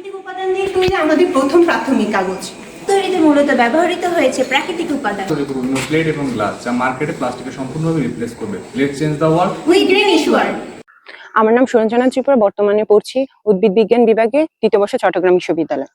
প্রাকৃতিক উপাদান দিয়ে তৈরি আমাদের প্রথম প্রাথমিক কাগজ তৈরিতে মূলত ব্যবহৃত হয়েছে প্রাকৃতিক উপাদান। বিভিন্ন প্লেট এবং গ্লাস যা মার্কেটে প্লাস্টিকে সম্পূর্ণভাবে রিপ্লেস করবে। Let's change the world we green ইস্যুয়ার। আমার নাম সুরঞ্জনা ত্রিপুরা, বর্তমানে পড়ছি উদ্ভিদ বিজ্ঞান বিভাগে তৃতীয় বর্ষে চট্টগ্রাম বিশ্ববিদ্যালয়।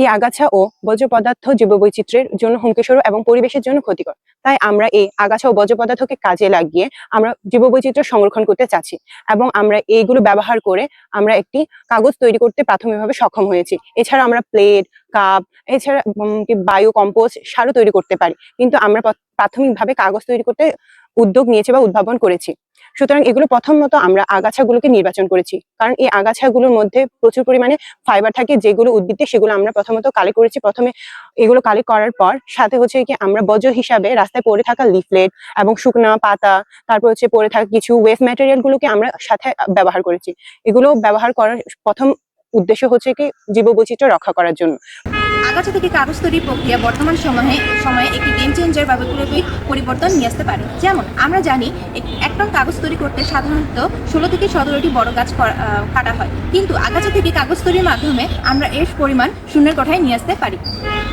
এই আগাছা ও বর্জ্য পদার্থ জীববৈচিত্র্যের জন্য হুমকিস্বরূপ এবং পরিবেশের জন্য ক্ষতিকর। তাই আমরা এই আগাছা ও বর্জ্য পদার্থকে কাজে লাগিয়ে আমরা জীববৈচিত্র্য সংরক্ষণ করতে চাচ্ছি এবং আমরা এইগুলো ব্যবহার করে আমরা একটি কাগজ তৈরি করতে প্রাথমিকভাবে সক্ষম হয়েছি। এছাড়া আমরা প্লেট, কাপ, এছাড়া বায়ো কম্পোস্ট সারও তৈরি করতে পারি, কিন্তু আমরা প্রাথমিকভাবে কাগজ তৈরি করতে উদ্যোগ নিয়েছি বা উদ্ভাবন করেছি। সুতরাং এগুলো প্রথমত আমরা আগাছাগুলোকে নির্বাচন করেছি, কারণ এই আগাছাগুলোর মধ্যে প্রচুর পরিমাণে ফাইবার থাকে যেগুলো উদ্ভিদে, সেগুলো আমরা প্রথমত কালেক্ট করেছি। প্রথমে এগুলো কালেক্ট করার পর সাথে হচ্ছে কি আমরা বর্জ্য হিসাবে রাস্তায় পড়ে থাকা লিফলেট এবং শুকনা পাতা, তারপর হচ্ছে পড়ে থাকা কিছু ওয়েস্ট ম্যাটেরিয়াল গুলোকে আমরা সাথে ব্যবহার করেছি। এগুলো ব্যবহার করার প্রথম উদ্দেশ্য হচ্ছে কি জীববৈচিত্র্য রক্ষা করার জন্য। আগাছা থেকে কাগজ তৈরির প্রক্রিয়া বর্তমান সময়ে একটি গেম চেঞ্জার বা বৈপ্লবিক পরিবর্তন নিয়ে আসতে পারে। যেমন আমরা জানি এক টন কাগজ তৈরি করতে সাধারণত 16 থেকে 17টি বড় গাছ কাটা হয়, কিন্তু আগাছা থেকে কাগজ তৈরির মাধ্যমে আমরা এর পরিমাণ শূন্যের কোঠায় নিয়ে আসতে পারি।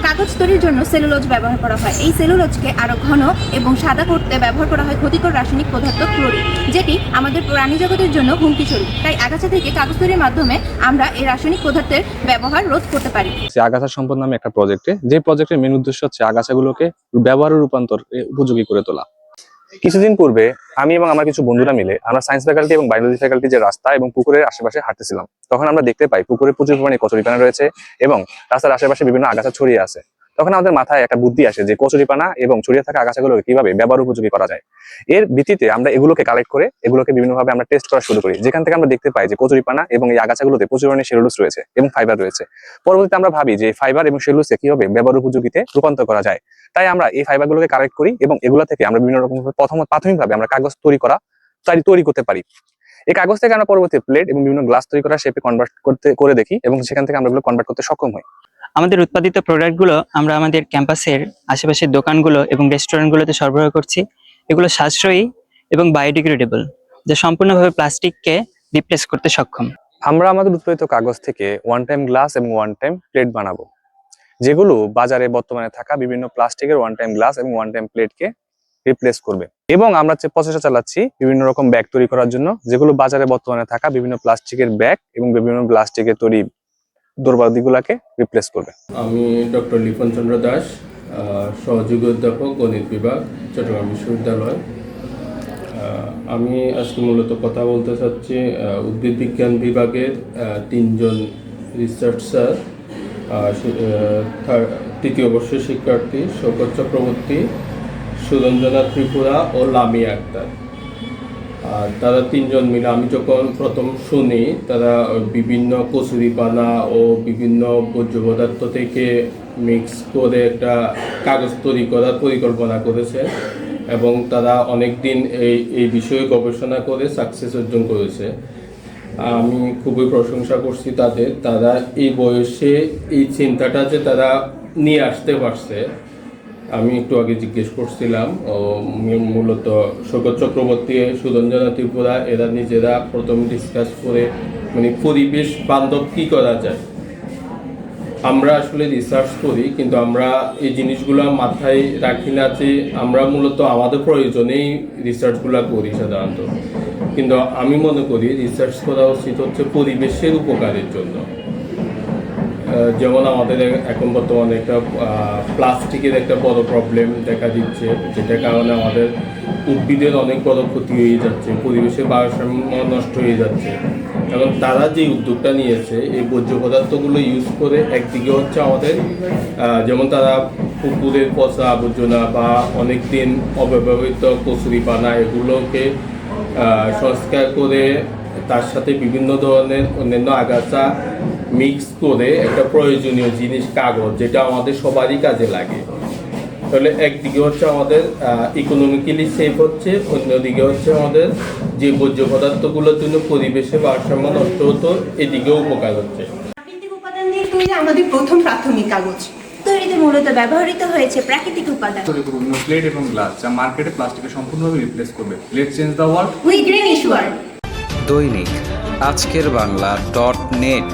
কাগজ তৈরির জন্য সেলুলোজ ব্যবহার করা হয়। এই সেলুলোজকে আরও ঘন এবং সাদা করতে ব্যবহার করা হয় ক্ষতিকর রাসায়নিক পদার্থ ক্লোরিন, যেটি আমাদের প্রাণী জগতের জন্য হুমকিস্বরূপ। তাই আগাছা থেকে কাগজ তৈরির মাধ্যমে আমরা এই রাসায়নিক পদার্থের ব্যবহার রোধ করতে পারি। আগাছা সম্পদ নামে একটা প্রজেক্টে, যে প্রজেক্টের মেন উদ্দেশ্য হচ্ছে আগাছাগুলোকে ব্যবহারের রূপান্তর উপযোগী করে তোলা। কিছুদিন পূর্বে আমি এবং আমার কিছু বন্ধুরা মিলে আমরা সায়েন্স ফ্যাকাল্টি এবং বায়োলজি ফ্যাকাল্টি যে রাস্তা এবং পুকুরের আশেপাশে হাঁটতেছিলাম, তখন আমরা দেখতে পাই পুকুরে প্রচুর পরিমাণে কচুরিপানা রয়েছে এবং রাস্তার আশেপাশে বিভিন্ন আগাছা ছড়িয়ে আছে। তখন আমাদের মাথায় একটা বুদ্ধি আসে যে কচুরিপানা এবং ছড়িয়ে থাকা আগাছাগুলোকে কিভাবে ব্যবহার উপযোগী করা যায়। এর ভিত্তিতে আমরা এগুলোকে কালেক্ট করে এগুলোকে বিভিন্নভাবে আমরা টেস্ট করা শুরু করি, যেখান থেকে আমরা দেখতে পাই যে কচুরিপানা এবং এই আগাছাগুলোতে প্রচুর পরিমাণে সেলুলোজ রয়েছে এবং ফাইবার রয়েছে। পরবর্তীতে আমরা ভাবি যে ফাইবার এবং সেলুলোজকে কিভাবে ব্যবহার উপযোগীতে রূপান্তর করা যায়। তাই আমরা এই ফাইবারগুলোকে কালেক্ট করি এবং এগুলো থেকে আমরা বিভিন্ন রকম প্রাথমিকভাবে আমরা কাগজ তৈরি করতে পারি। এই কাগজ থেকে আমরা পরবর্তী প্লেট এবং বিভিন্ন গ্লাস তৈরি করা শেপে কনভার্ট করে দেখি এবং সেখান থেকে আমরা এগুলো কনভার্ট করতে সক্ষম হই। আমাদের উৎপাদিত প্রোডাক্টগুলো আমরা আমাদের ক্যাম্পাসের আশেপাশের দোকানগুলো এবং রেস্টুরেন্টগুলোতে সরবরাহ করছি। এগুলো সাশ্রয়ী এবং বায়োডিগ্রেডেবল, যা সম্পূর্ণভাবে প্লাস্টিককে রিপ্লেস করতে সক্ষম। আমরা আমাদের উৎপাদিত কাগজ থেকে ওয়ান টাইম গ্লাস এবং ওয়ান টাইম প্লেট বানাবো, যেগুলো বাজারে বর্তমানে থাকা বিভিন্ন প্লাস্টিকের ওয়ান টাইম গ্লাস এবং ওয়ান টাইম প্লেটকে রিপ্লেস করবে। এবং আমরা প্রচেষ্টা চালাচ্ছি বিভিন্ন রকম ব্যাগ তৈরি করার জন্য, যেগুলো বাজারে বর্তমানে থাকা বিভিন্ন প্লাস্টিকের ব্যাগ এবং বিভিন্ন প্লাস্টিকের তৈরি দুর্বাদিগুলাকে রিপ্লেস করবে। আমি ডক্টর লিপন চন্দ্র দাস, সহযোগী অধ্যাপক গণিত বিভাগ, চট্টগ্রাম বিশ্ববিদ্যালয়। আমি আজকে মূলত কথা বলতে চাচ্ছি উদ্ভিদ বিজ্ঞান বিভাগের 3 জন রিসার্চার, তৃতীয় বর্ষের শিক্ষার্থী শওকত চক্রবর্তী, সুরঞ্জনা ত্রিপুরা ও লামিয়া আক্তার। আর তারা 3 জন মিলে, আমি যখন প্রথম শুনি তারা বিভিন্ন কচুরিপানা ও বিভিন্ন বর্জ্য পদার্থ থেকে মিক্স করে একটা কাগজ তৈরি করার পরিকল্পনা করেছে এবং তারা অনেক দিন এই বিষয়ে গবেষণা করে সাকসেস অর্জন করেছে। আমি খুবই প্রশংসা করছি তাদের। তারা এই বয়সে এই চিন্তাটা যে তারা নিয়ে আসতে পারছে, আমি একটু আগে জিজ্ঞেস করছিলাম। মূলত শওকত চক্রবর্তী, সুরঞ্জনা ত্রিপুরা এরা নিজেরা প্রথম ডিসকাস করে মানে পরিবেশ বান্ধব কী করা যায়। আমরা আসলে রিসার্চ করি, কিন্তু আমরা এই জিনিসগুলো মাথায় রাখি না যে আমরা মূলত আমাদের প্রয়োজনেই রিসার্চগুলো করি সাধারণত। কিন্তু আমি মনে করি রিসার্চ করা উচিত হচ্ছে পরিবেশের উপকারের জন্য। যেমন আমাদের এখন বর্তমানে একটা প্লাস্টিকের একটা বড় প্রবলেম দেখা দিচ্ছে, যেটার কারণে আমাদের উদ্ভিদের অনেক বড় ক্ষতি হয়ে যাচ্ছে, পরিবেশের ভারসাম্য নষ্ট হয়ে যাচ্ছে। কারণ তারা যে উদ্যোগটা নিয়েছে এই বর্জ্য পদার্থগুলো ইউজ করে, একদিকে হচ্ছে আমাদের যেমন তারা পুকুরের পচা আবর্জনা বা অনেক দিন অব্যবহৃত কচুরিপানা এগুলোকে সংস্কার করে তার সাথে বিভিন্ন ধরনের অন্যান্য আগাছা মিক্স করে একটা প্রয়োজনীয় জিনিস কাগজ, যেটা আমাদের সবারই কাজে লাগে। তাহলে একদিকে হচ্ছে আমাদের ইকোনমিক্যালি সেফ হচ্ছে, অন্যদিকে হচ্ছে আমাদের যে বর্জ্য পদার্থগুলোর জন্য পরিবেশে ভারসাম্য নষ্ট হতো, এদিকেও উপকার হচ্ছে। প্রাকৃতিক উপাদান দিয়ে তৈরি আমাদের প্রথম প্রাথমিক কাগজ তৈরিতে মূলত ব্যবহৃত হয়েছে প্রাকৃতিক উপাদান। বিভিন্ন প্লেট এবং গ্লাস যা মার্কেটে প্লাস্টিকে সম্পূর্ণভাবে রিপ্লেস করবে। Let's change the world we green ইস্যুয়ার। দৈনিক আজকের বাংলা .net